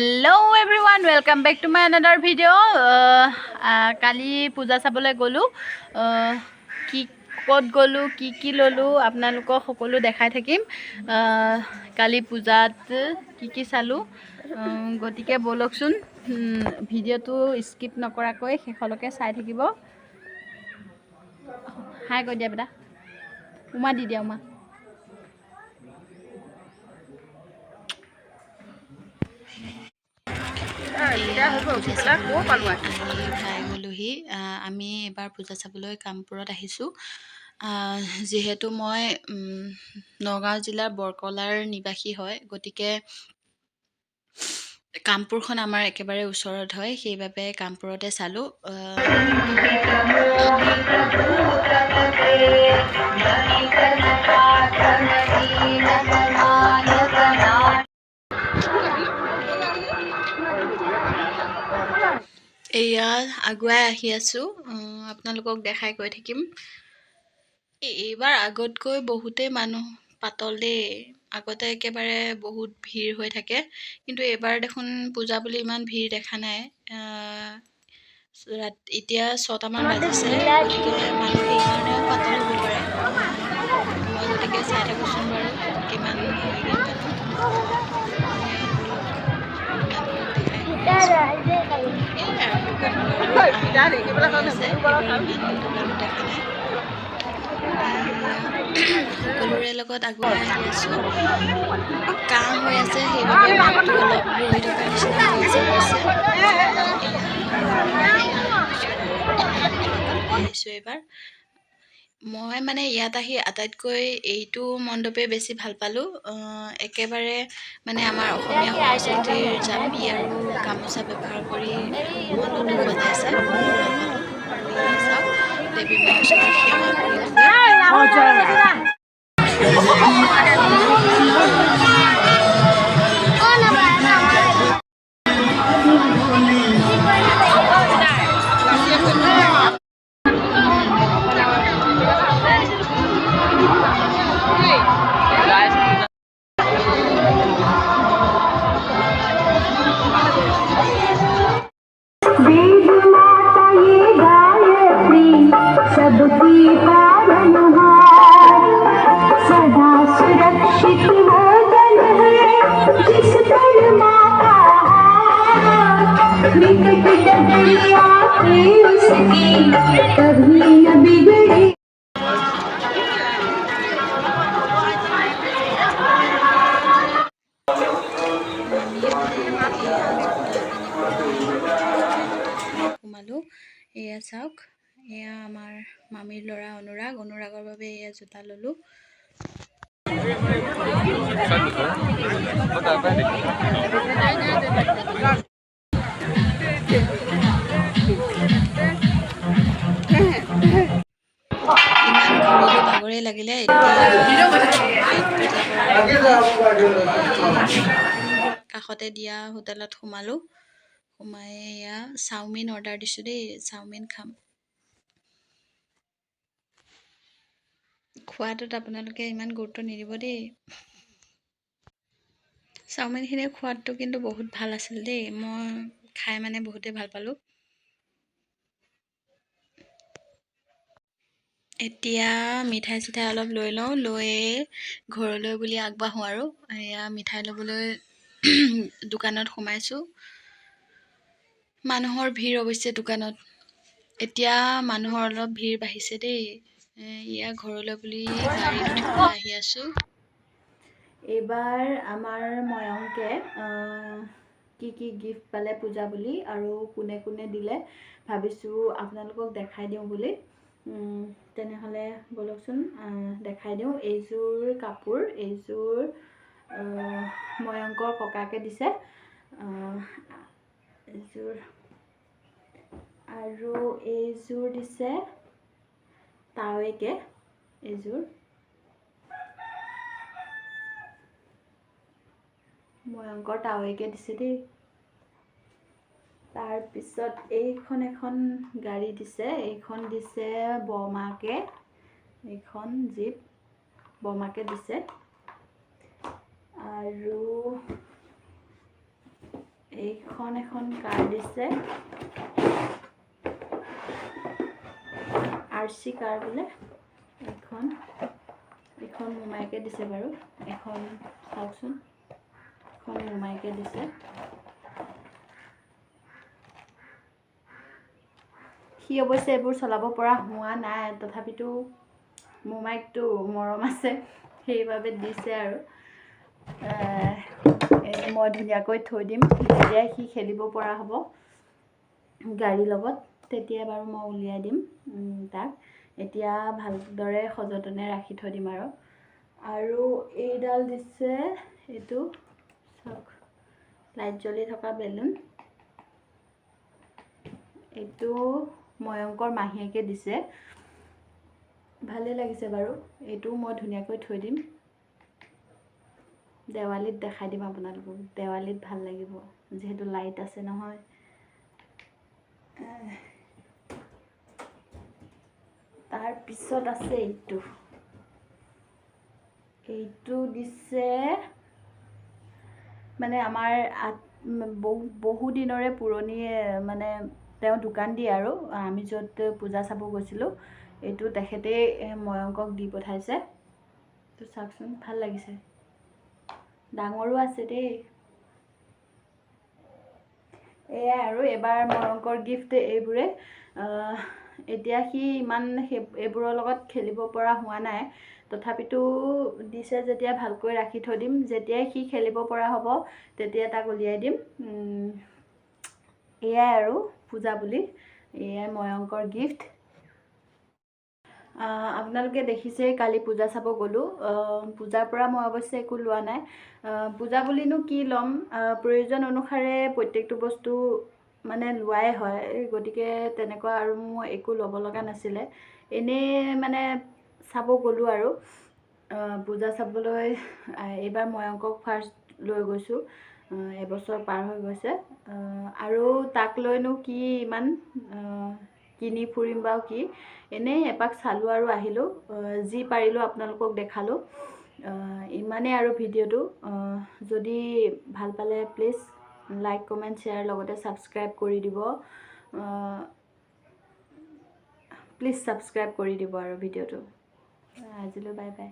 Hello everyone, welcome back to my another video. Kali puja sabole golu. Ki kod golu, ki lolu. Apnaluko hokolu dekhai thakim. Kali pujat ki salu. Gotike boloksun. Video tu skip nokorakoi shekholoke sai thakibo. Hi ko dia beta. Uma di dia uma. আমি এবাৰ পূজা চাবলৈ কামপুৰত আহিছোঁ যিহেতু মই নগাঁও জিলাৰ বৰকলাৰ নিবাসী হয় গতিকে কামপুৰখন আমাৰ একেবাৰে ওচৰত হয় সেইবাবে কামপুৰতে চালোঁ এয়া আগুৱাই আহি আছোঁ আপোনালোকক দেখাই গৈ থাকিম এইবাৰ আগতকৈ বহুতে মানুহ পাতল দে আগতে একেবাৰে বহুত ভিৰ হৈ থাকে কিন্তু এবাৰ দেখোন পূজা বুলি ইমান ভিৰ দেখা নাই এতিয়া 6টা মান বাজিছে গতিকে মানুহ এইকাৰণে পাতল হ'ব পাৰে মই গতিকে চাই থাকোঁচোন বাৰু কিমান হয়গৈ সকলোৰে লগত আগুৱাই আহি আছোঁ কাহ হৈ আছে সেইবাবে মাতটো অলপ বহি থকা নিচিনা হৈছে আহিছোঁ এইবাৰ মই মানে ইয়াত আহি আটাইতকৈ এইটো মণ্ডপে বেছি ভাল পালোঁ একেবাৰে মানে আমাৰ অসমীয়া সংস্কৃতিৰ জাপি আৰু গামোচা ব্যৱহাৰ কৰি মণ্ডপটো বনাইছে ভাল পালোঁ আৰু চাওক দেৱী মাৰ ওচৰত সেৱা सबकी पालनहार सदा सुरक्षित मोदन है जिस पर माता निकट डगरिया पे उसकी कभी न बिगड़े এয়া চাওক এয়া আমাৰ মামীৰ ল'ৰা অনুৰাগৰ বাবে এয়া জোতা ল'লোঁ ইমান ঘূৰিলোঁ ভাগৰে লাগিলে কাষতে দিয়া হোটেলত সোমালোঁ সোমাই এয়া চাওমিন অৰ্ডাৰ দিছোঁ দেই চাওমিন খাম খোৱাটোত আপোনালোকে ইমান গুৰুত্ব নিদিব দেই চাওমিনখিনিৰ সোৱাদটো কিন্তু বহুত ভাল আছিল দেই মই খাই মানে বহুতেই ভাল পালোঁ এতিয়া মিঠাই চিঠাই অলপ লৈ লওঁ লৈ ঘৰলৈ বুলি আগবাঢ়োঁ আৰু এয়া মিঠাই ল'বলৈ দোকানত সোমাইছোঁ মানুহৰ ভিৰ অৱশ্যে দোকানত এতিয়া মানুহৰ অলপ ভিৰ বাঢ়িছে দেই এয়া ঘৰলৈ বুলি গাড়ীত উঠি আহি আছোঁ এইবাৰ আমাৰ ময়ংকে কি গিফ্ট পালে পূজা বুলি আৰু কোনে কোনে দিলে ভাবিছোঁ আপোনালোকক দেখাই দিওঁ বুলি তেনেহ'লে বলকচোন দেখাই দিওঁ এইযোৰ কাপোৰ এইযোৰ ময়ংকৰ ককাকে দিছে এইযোৰ আৰু এইযোৰ দিছে তাৱৈকে এইযোৰ ময়ংকৰ তাৱৈকে দিছে দেই তাৰপিছত এইখন এখন গাড়ী দিছে এইখন দিছে বমাকে এইখন জীপ বমাকে দিছে আৰু এইখন এখন কাৰ্ড দিছে RC কাৰ্ড বোলে এইখন মোমাইকে দিছে বাৰু এখন চাওকচোন এখন মোমাইকে দিছে সি অৱশ্যে এইবোৰ চলাব পৰা হোৱা নাই তথাপিতো মোমাইকটো মৰম আছে সেইবাবে দিছে আৰু মই ধুনীয়াকৈ থৈ দিম যেতিয়া সি খেলিব পৰা হ'ব গাড়ীৰ লগত তেতিয়া বাৰু মই উলিয়াই দিম তাক এতিয়া ভালদৰে সযতনে ৰাখি থৈ দিম আৰু এইডাল দিছে এইটো চাওক লাইট জ্বলি থকা বেলুন এইটো ময়ংকৰ মাহীয়েকে দিছে ভালে লাগিছে বাৰু এইটো মই ধুনীয়াকৈ থৈ দিম দেৱালীত দেখাই দিম আপোনালোকক দেৱালীত ভাল লাগিব যেহেতু লাইট আছে নহয় তাৰ পিছত আছে এইটো দিছে মানে আমাৰ বহু দিনৰে পুৰণি মানে তেওঁ দোকান দিয়ে আৰু আমি য'ত পূজা চাব গৈছিলোঁ এইটো তেখেতে ময়ংকক দি পঠাইছে তো চাওকচোন ভাল লাগিছে ডাঙৰো আছে দেই এয়া আৰু এবাৰ ময়ংকৰ গিফ্ট এইবোৰে এতিয়া সি ইমান এইবোৰৰ লগত খেলিব পৰা হোৱা নাই তথাপিতো দিছে যেতিয়া ভালকৈ ৰাখি থৈ দিম যেতিয়াই সি খেলিব পৰা হ'ব তেতিয়া তাক উলিয়াই দিম এয়াই আৰু পূজা বুলি এয়াই ময়ংকৰ গিফ্ট আপোনালোকে দেখিছে কালি পূজা চাব গ'লোঁ পূজাৰ পৰা মই অৱশ্যে একো লোৱা নাই পূজা বুলিনো কি ল'ম প্ৰয়োজন অনুসাৰে প্ৰত্যেকটো বস্তু মানে লোৱাই হয় গতিকে তেনেকুৱা আৰু মোৰ একো ল'ব লগা নাছিলে এনেই মানে চাব গ'লোঁ আৰু পূজা চাবলৈ এইবাৰ ময়ংকক ফাৰ্ষ্ট লৈ গৈছোঁ এবছৰ পাৰ হৈ গৈছে আৰু তাক লৈনো কি ইমান কিনি ফুৰিম বাৰু কি এনেই এপাক চালোঁ আৰু আহিলোঁ যি পাৰিলোঁ আপোনালোকক দেখালোঁ ইমানেই আৰু ভিডিঅ'টো যদি ভাল পালে প্লিজ লাইক কমেণ্ট শ্বেয়াৰ লগতে ছাবস্ক্ৰাইব কৰি দিব প্লিজ ছাবস্ক্ৰাইব কৰি দিব আৰু ভিডিঅ'টো আজিলৈ বাই বাই